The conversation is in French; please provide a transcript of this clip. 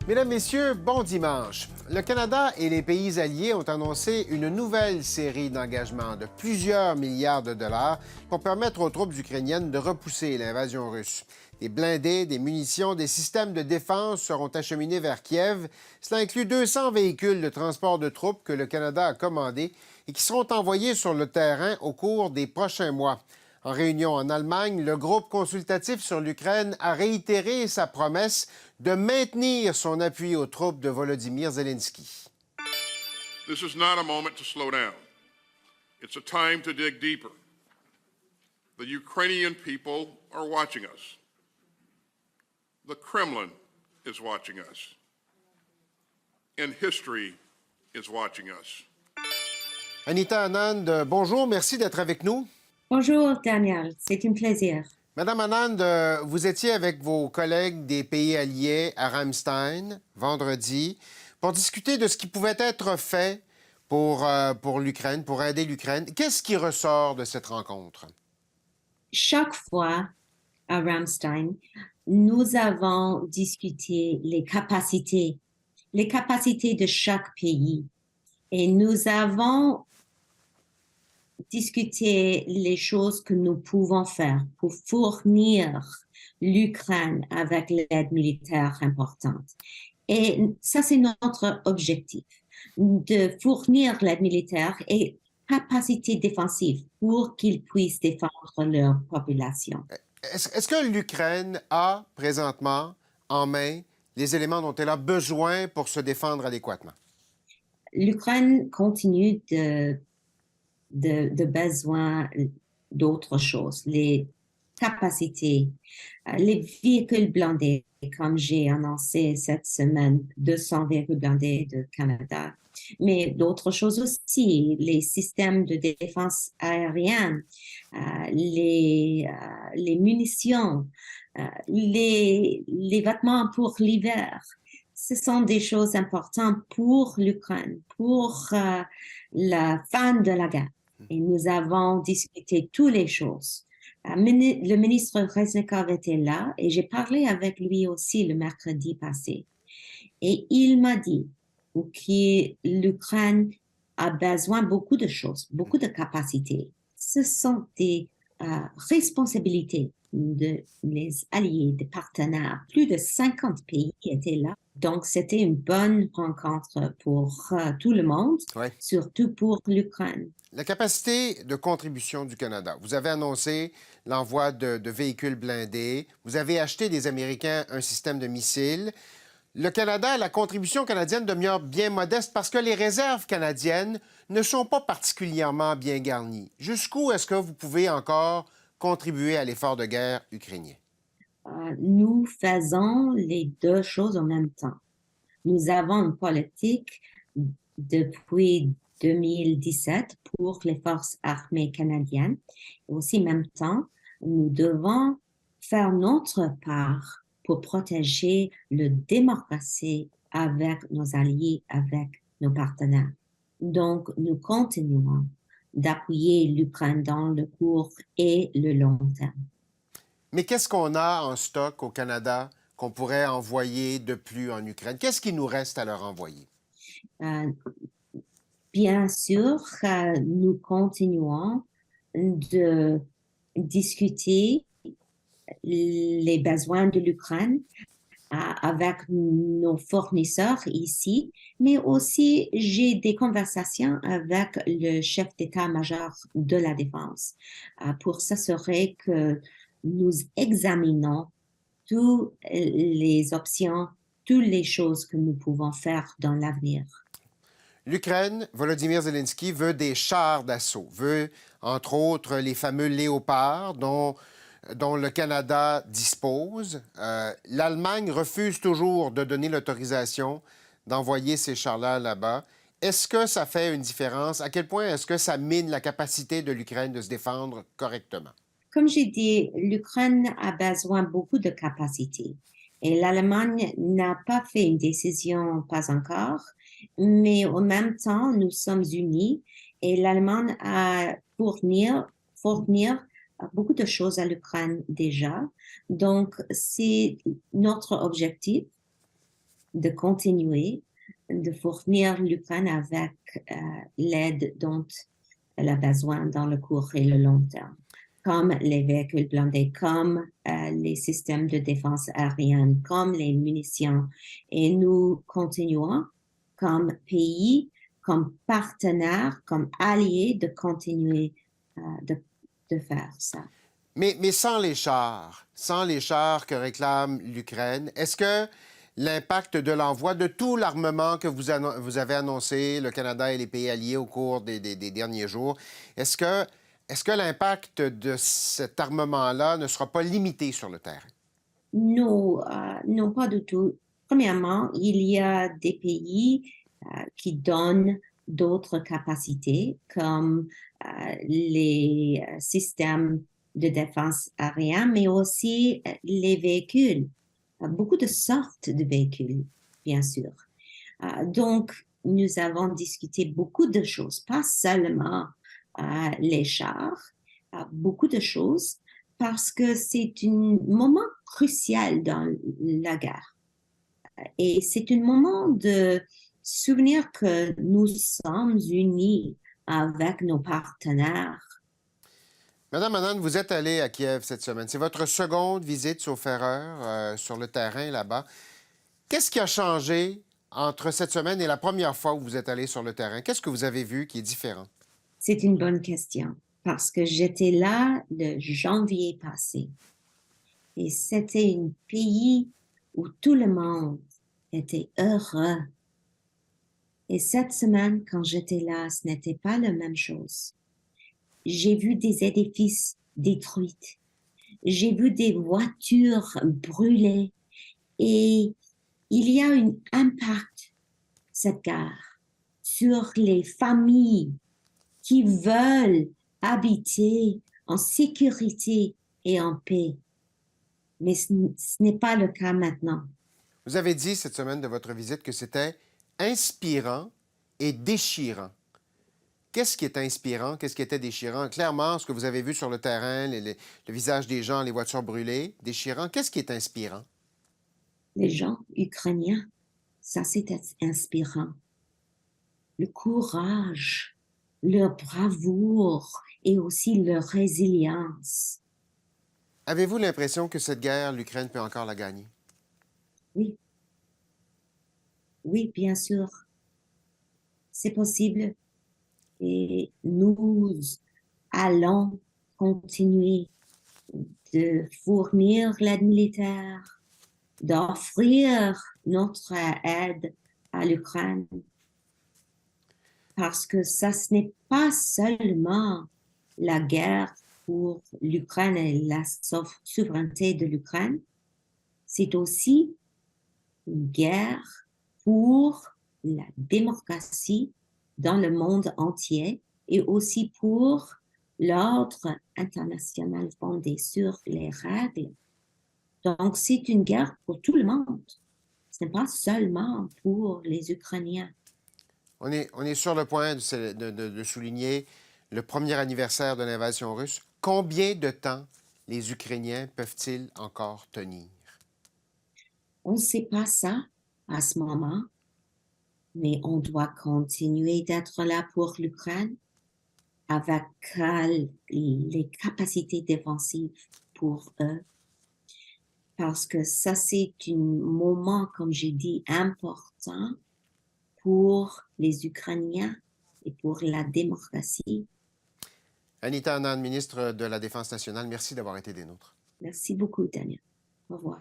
Mesdames, Messieurs, bon dimanche. Le Canada et les pays alliés ont annoncé une nouvelle série d'engagements de plusieurs milliards de dollars pour permettre aux troupes ukrainiennes de repousser l'invasion russe. Des blindés, des munitions, des systèmes de défense seront acheminés vers Kiev. Cela inclut 200 véhicules de transport de troupes que le Canada a commandés et qui seront envoyés sur le terrain au cours des prochains mois. En réunion en Allemagne, le groupe consultatif sur l'Ukraine a réitéré sa promesse de maintenir son appui aux troupes de Volodymyr Zelensky. This is not a moment to slow down. It's a time to dig deeper. The Ukrainian people are watching us. The Kremlin is watching us. And history is watching us. Anita Anand, bonjour, merci d'être avec nous. Bonjour Daniel, c'est un plaisir. Madame Anand, vous étiez avec vos collègues des pays alliés à Ramstein vendredi pour discuter de ce qui pouvait être fait pour l'Ukraine, pour aider l'Ukraine. Qu'est-ce qui ressort de cette rencontre? Chaque fois à Ramstein, nous avons discuté les capacités de chaque pays. Et nous avons discuté les choses que nous pouvons faire pour fournir l'Ukraine avec l'aide militaire importante. Et ça, c'est notre objectif, de fournir l'aide militaire et capacité défensive pour qu'ils puissent défendre leur population. Est-ce que l'Ukraine a présentement en main les éléments dont elle a besoin pour se défendre adéquatement? L'Ukraine continue de besoin d'autres choses, les capacités, les véhicules blindés, comme j'ai annoncé cette semaine, 200 véhicules blindés de Canada, mais d'autres choses aussi, les systèmes de défense aérienne, les munitions, les vêtements pour l'hiver. Ce sont des choses importantes pour l'Ukraine, pour la fin de la guerre. Et nous avons discuté toutes les choses. Le ministre Reznikov était là et j'ai parlé avec lui aussi le mercredi passé. Et il m'a dit que l'Ukraine a besoin de beaucoup de choses, beaucoup de capacités. Ce sont des responsabilités de les alliés, des partenaires. Plus de 50 pays étaient là. Donc, c'était une bonne rencontre pour tout le monde, Oui. Surtout pour l'Ukraine. La capacité de contribution du Canada. Vous avez annoncé l'envoi de véhicules blindés. Vous avez acheté des Américains un système de missiles. Le Canada, la contribution canadienne demeure bien modeste parce que les réserves canadiennes ne sont pas particulièrement bien garnies. Jusqu'où est-ce que vous pouvez encore contribuer à l'effort de guerre ukrainien? Nous faisons les deux choses en même temps. Nous avons une politique depuis 2017 pour les forces armées canadiennes. Aussi, en même temps, nous devons faire notre part pour protéger la démocratie avec nos alliés, avec nos partenaires. Donc, nous continuons d'appuyer l'Ukraine dans le court et le long terme. Mais qu'est-ce qu'on a en stock au Canada qu'on pourrait envoyer de plus en Ukraine? Qu'est-ce qui nous reste à leur envoyer? Bien sûr, nous continuons de discuter les besoins de l'Ukraine avec nos fournisseurs ici, mais aussi j'ai des conversations avec le chef d'état-major de la défense pour s'assurer que nous examinons toutes les options, toutes les choses que nous pouvons faire dans l'avenir. L'Ukraine, Volodymyr Zelensky, veut des chars d'assaut, veut, entre autres, les fameux Léopards dont le Canada dispose. L'Allemagne refuse toujours de donner l'autorisation d'envoyer ces chars-là là-bas. Est-ce que ça fait une différence? À quel point est-ce que ça mine la capacité de l'Ukraine de se défendre correctement? Comme j'ai dit, l'Ukraine a besoin de beaucoup de capacités. Et l'Allemagne n'a pas fait une décision, pas encore, mais en même temps, nous sommes unis et l'Allemagne a fournir beaucoup de choses à l'Ukraine déjà. Donc, c'est notre objectif de continuer de fournir l'Ukraine avec l'aide dont elle a besoin dans le court et le long terme, comme les véhicules blindés, comme les systèmes de défense aérienne, comme les munitions. Et nous continuons comme pays, comme partenaire, comme allié de continuer de faire ça. Mais sans les chars que réclame l'Ukraine, est-ce que l'impact de l'envoi de tout l'armement que vous avez annoncé, le Canada et les pays alliés au cours des derniers jours, est-ce que l'impact de cet armement-là ne sera pas limité sur le terrain? Non, non, pas du tout. Premièrement, il y a des pays qui donnent d'autres capacités, comme les systèmes de défense aérienne, mais aussi les véhicules, beaucoup de sortes de véhicules, bien sûr. Donc, nous avons discuté beaucoup de choses, pas seulement les chars, beaucoup de choses, parce que c'est un moment crucial dans la guerre. Et c'est un moment de souvenir que nous sommes unis avec nos partenaires. Madame Anand, vous êtes allée à Kiev cette semaine. C'est votre seconde visite, sauf erreur, sur le terrain là-bas. Qu'est-ce qui a changé entre cette semaine et la première fois où vous êtes allé sur le terrain? Qu'est-ce que vous avez vu qui est différent? C'est une bonne question parce que j'étais là le janvier passé et c'était un pays où tout le monde était heureux. Et cette semaine, quand j'étais là, ce n'était pas la même chose. J'ai vu des édifices détruits. J'ai vu des voitures brûlées. Et il y a un impact, cette guerre, sur les familles qui veulent habiter en sécurité et en paix. Mais ce n'est pas le cas maintenant. Vous avez dit cette semaine de votre visite que c'était inspirant et déchirant. Qu'est-ce qui est inspirant? Qu'est-ce qui était déchirant? Clairement, ce que vous avez vu sur le terrain, le visage des gens, les voitures brûlées, déchirant. Qu'est-ce qui est inspirant? Les gens ukrainiens, ça c'est inspirant. Le courage, leur bravoure et aussi leur résilience. Avez-vous l'impression que cette guerre, l'Ukraine peut encore la gagner? Oui, oui, bien sûr, c'est possible. Et nous allons continuer de fournir l'aide militaire, d'offrir notre aide à l'Ukraine. Parce que ça, ce n'est pas seulement la guerre pour l'Ukraine et la souveraineté de l'Ukraine, c'est aussi une guerre pour la démocratie dans le monde entier et aussi pour l'ordre international fondé sur les règles. Donc, c'est une guerre pour tout le monde. Ce n'est pas seulement pour les Ukrainiens. On est sur le point de souligner le premier anniversaire de l'invasion russe. Combien de temps les Ukrainiens peuvent-ils encore tenir? On ne sait pas ça à ce moment, mais on doit continuer d'être là pour l'Ukraine avec les capacités défensives pour eux. Parce que ça, c'est un moment, comme j'ai dit, important pour les Ukrainiens et pour la démocratie. Anita Anand, ministre de la Défense nationale, merci d'avoir été des nôtres. Merci beaucoup, Daniel. Au revoir.